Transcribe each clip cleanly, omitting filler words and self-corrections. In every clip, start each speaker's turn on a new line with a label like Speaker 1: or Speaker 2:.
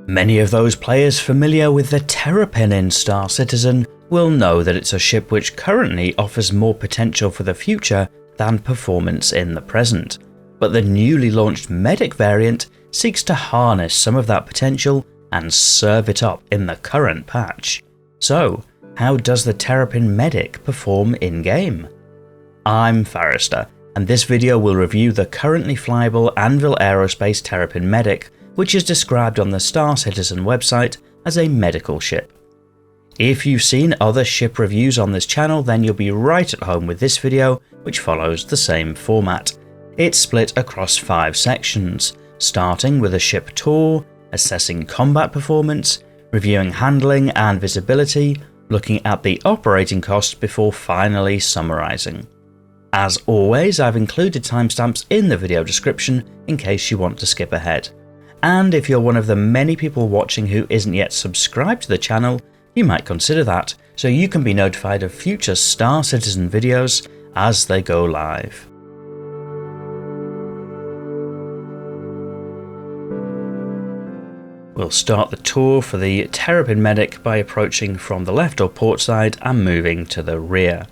Speaker 1: Many of those players familiar with the Terrapin in Star Citizen will know that it's a ship which currently offers more potential for the future than performance in the present, but the newly launched Medic variant seeks to harness some of that potential and serve it up in the current patch. So, how does the Terrapin Medic perform in-game? I'm Forrester, and this video will review the currently flyable Anvil Aerospace Terrapin Medic, which is described on the Star Citizen website as a medical ship. If you've seen other ship reviews on this channel, then you'll be right at home with this video, which follows the same format. It's split across 5 sections, starting with a ship tour, assessing combat performance, reviewing handling and visibility, looking at the operating costs before finally summarizing. As always, I've included timestamps in the video description in case you want to skip ahead. And if you're one of the many people watching who isn't yet subscribed to the channel, you might consider that so you can be notified of future Star Citizen videos as they go live. We'll start the tour for the Terrapin Medic by approaching from the left or port side and moving to the rear.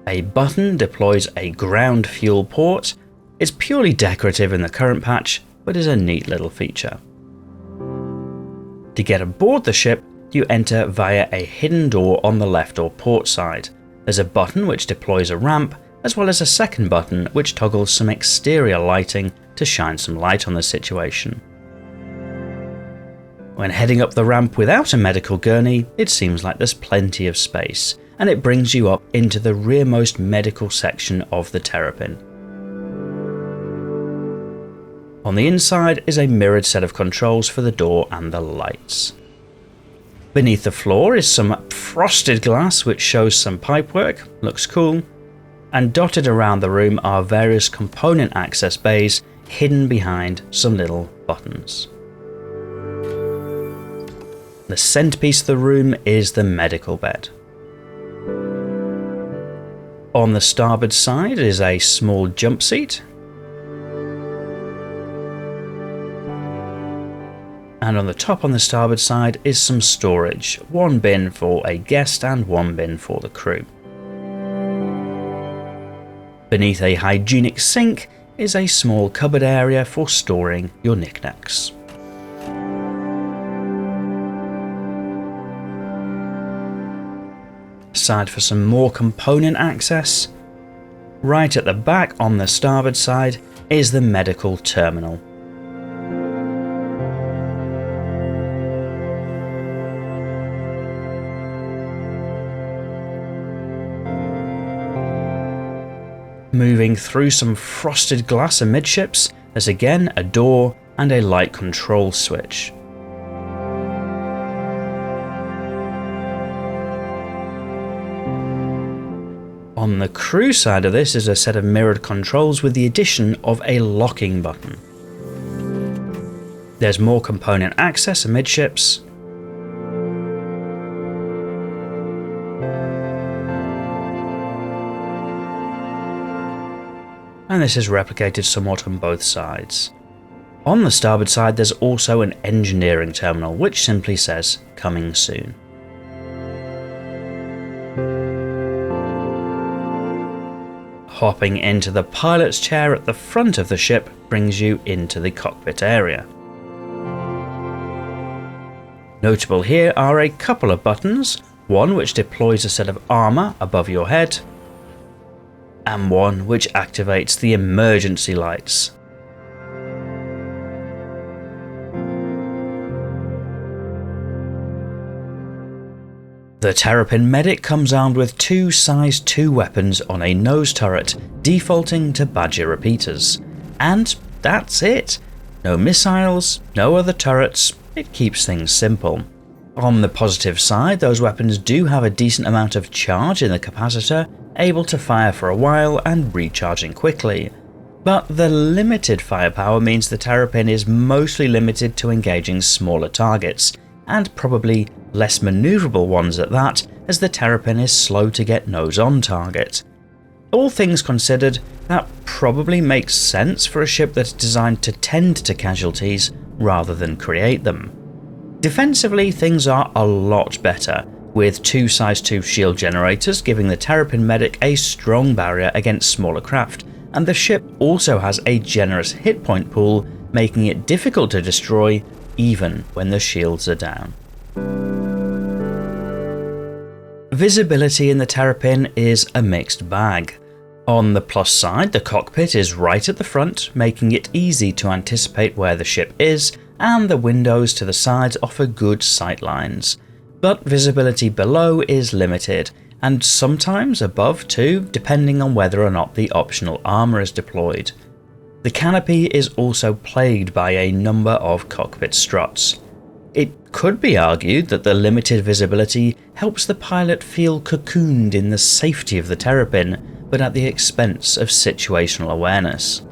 Speaker 1: A button deploys a ground fuel port. It's purely decorative in the current patch, but is a neat little feature. To get aboard the ship, you enter via a hidden door on the left or port side. There's a button which deploys a ramp, as well as a second button which toggles some exterior lighting to shine some light on the situation. When heading up the ramp without a medical gurney, it seems like there's plenty of space, and it brings you up into the rearmost medical section of the Terrapin. On the inside is a mirrored set of controls for the door and the lights. Beneath the floor is some frosted glass which shows some pipework, looks cool, and dotted around the room are various component access bays hidden behind some little buttons. The centerpiece of the room is the medical bed. On the starboard side is a small jump seat, and on the top on the starboard side is some storage, one bin for a guest and one bin for the crew. Beneath a hygienic sink is a small cupboard area for storing your knickknacks. Side for some more component access. Right at the back on the starboard side is the medical terminal. Moving through some frosted glass amidships, there's again a door and a light control switch. On the crew side of this is a set of mirrored controls with the addition of a locking button. There's more component access amidships. And this is replicated somewhat on both sides. On the starboard side there's also an engineering terminal which simply says "coming soon." Hopping into the pilot's chair at the front of the ship brings you into the cockpit area. Notable here are a couple of buttons, one which deploys a set of armour above your head, and one which activates the emergency lights. The Terrapin Medic comes armed with 2 size 2 weapons on a nose turret, defaulting to Badger repeaters. And that's it. No missiles, no other turrets, it keeps things simple. On the positive side, those weapons do have a decent amount of charge in the capacitor, able to fire for a while and recharging quickly. But the limited firepower means the Terrapin is mostly limited to engaging smaller targets, and probably less manoeuvrable ones at that, as the Terrapin is slow to get nose on target. All things considered, that probably makes sense for a ship that's designed to tend to casualties rather than create them. Defensively, things are a lot better, with 2 size 2 shield generators giving the Terrapin Medic a strong barrier against smaller craft, and the ship also has a generous hit point pool, making it difficult to destroy even when the shields are down. Visibility in the Terrapin is a mixed bag. On the plus side, the cockpit is right at the front, making it easy to anticipate where the ship is, and the windows to the sides offer good sight lines. But visibility below is limited, and sometimes above too, depending on whether or not the optional armour is deployed. The canopy is also plagued by a number of cockpit struts. It could be argued that the limited visibility helps the pilot feel cocooned in the safety of the Terrapin, but at the expense of situational awareness.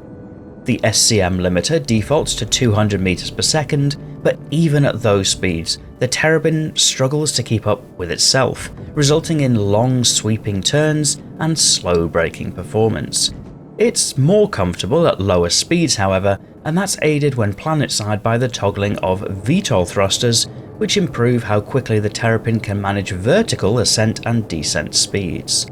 Speaker 1: The SCM limiter defaults to 200 meters per second, but even at those speeds, the Terrapin struggles to keep up with itself, resulting in long sweeping turns and slow braking performance. It's more comfortable at lower speeds, however, and that's aided when planetside by the toggling of VTOL thrusters, which improve how quickly the Terrapin can manage vertical ascent and descent speeds.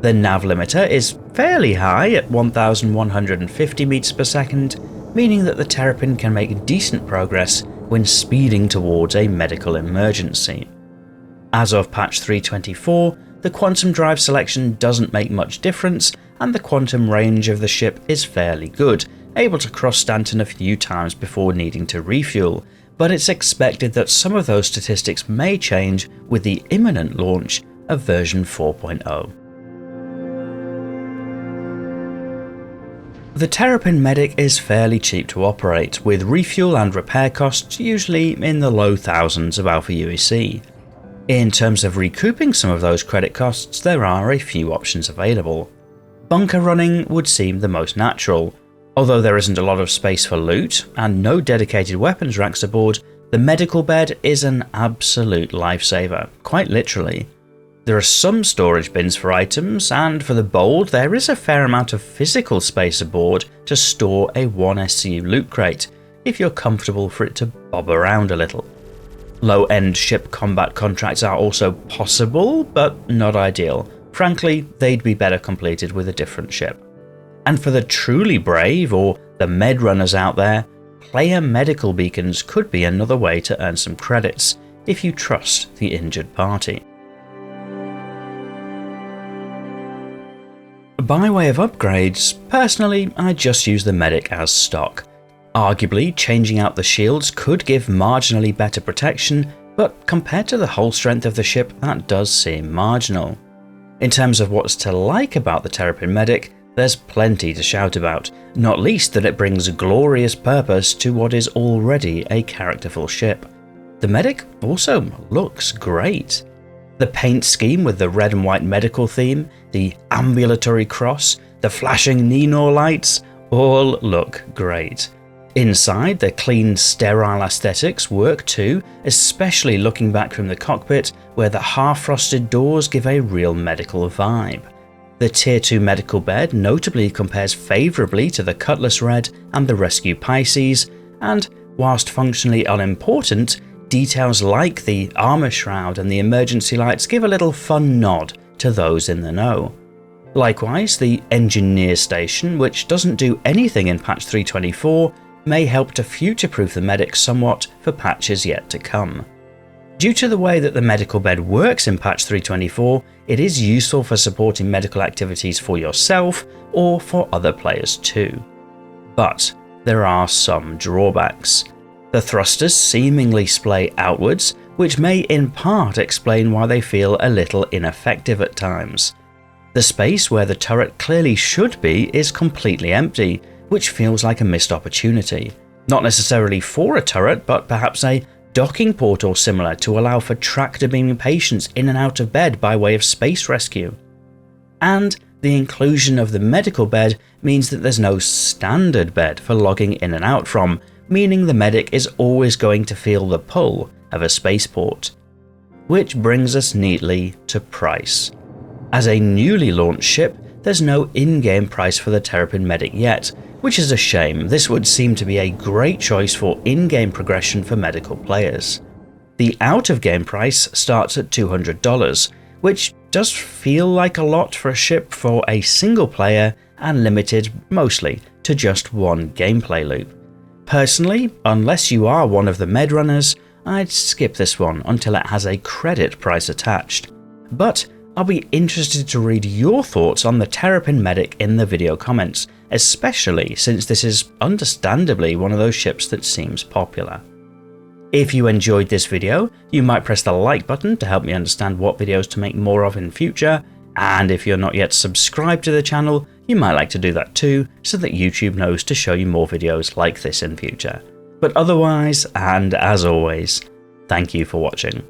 Speaker 1: The nav limiter is fairly high at 1150 meters per second, meaning that the Terrapin can make decent progress when speeding towards a medical emergency. As of patch 3.24, the quantum drive selection doesn't make much difference, and the quantum range of the ship is fairly good, able to cross Stanton a few times before needing to refuel, but it's expected that some of those statistics may change with the imminent launch of version 4.0. The Terrapin Medic is fairly cheap to operate, with refuel and repair costs usually in the low thousands of Alpha UEC. In terms of recouping some of those credit costs, there are a few options available. Bunker running would seem the most natural. Although there isn't a lot of space for loot, and no dedicated weapons racks aboard, the medical bed is an absolute lifesaver, quite literally. There are some storage bins for items, and for the bold there is a fair amount of physical space aboard to store a 1 SCU loot crate, if you're comfortable for it to bob around a little. Low-end ship combat contracts are also possible, but not ideal. Frankly, they'd be better completed with a different ship. And for the truly brave, or the med runners out there, player medical beacons could be another way to earn some credits, if you trust the injured party. By way of upgrades, personally I just use the medic as stock. Arguably, changing out the shields could give marginally better protection, but compared to the hull strength of the ship, that does seem marginal. In terms of what's to like about the Terrapin Medic, there's plenty to shout about, not least that it brings glorious purpose to what is already a characterful ship. The medic also looks great. The paint scheme with the red and white medical theme, the ambulatory cross, the flashing Nenor lights, all look great. Inside, the clean, sterile aesthetics work too, especially looking back from the cockpit where the half-frosted doors give a real medical vibe. The Tier 2 medical bed notably compares favourably to the Cutlass Red and the Rescue Pisces, and whilst functionally unimportant, details like the armour shroud and the emergency lights give a little fun nod to those in the know. Likewise, the Engineer Station, which doesn't do anything in patch 3.24, may help to future-proof the medic somewhat for patches yet to come. Due to the way that the medical bed works in patch 3.24, it is useful for supporting medical activities for yourself or for other players too. But there are some drawbacks. The thrusters seemingly splay outwards, which may in part explain why they feel a little ineffective at times. The space where the turret clearly should be is completely empty, which feels like a missed opportunity. Not necessarily for a turret, but perhaps a docking port or similar to allow for tractor beaming patients in and out of bed by way of space rescue. And the inclusion of the medical bed means that there's no standard bed for logging in and out from, meaning the medic is always going to feel the pull of a spaceport. Which brings us neatly to price. As a newly launched ship, there's no in-game price for the Terrapin Medic yet, which is a shame. This would seem to be a great choice for in-game progression for medical players. The out-of-game price starts at $200, which does feel like a lot for a ship for a single player and limited mostly to just one gameplay loop. Personally, unless you are one of the med runners, I'd skip this one until it has a credit price attached. But I'll be interested to read your thoughts on the Terrapin Medic in the video comments, especially since this is understandably one of those ships that seems popular. If you enjoyed this video, you might press the like button to help me understand what videos to make more of in future, and if you're not yet subscribed to the channel, you might like to do that too, so that YouTube knows to show you more videos like this in future. But otherwise, and as always, thank you for watching.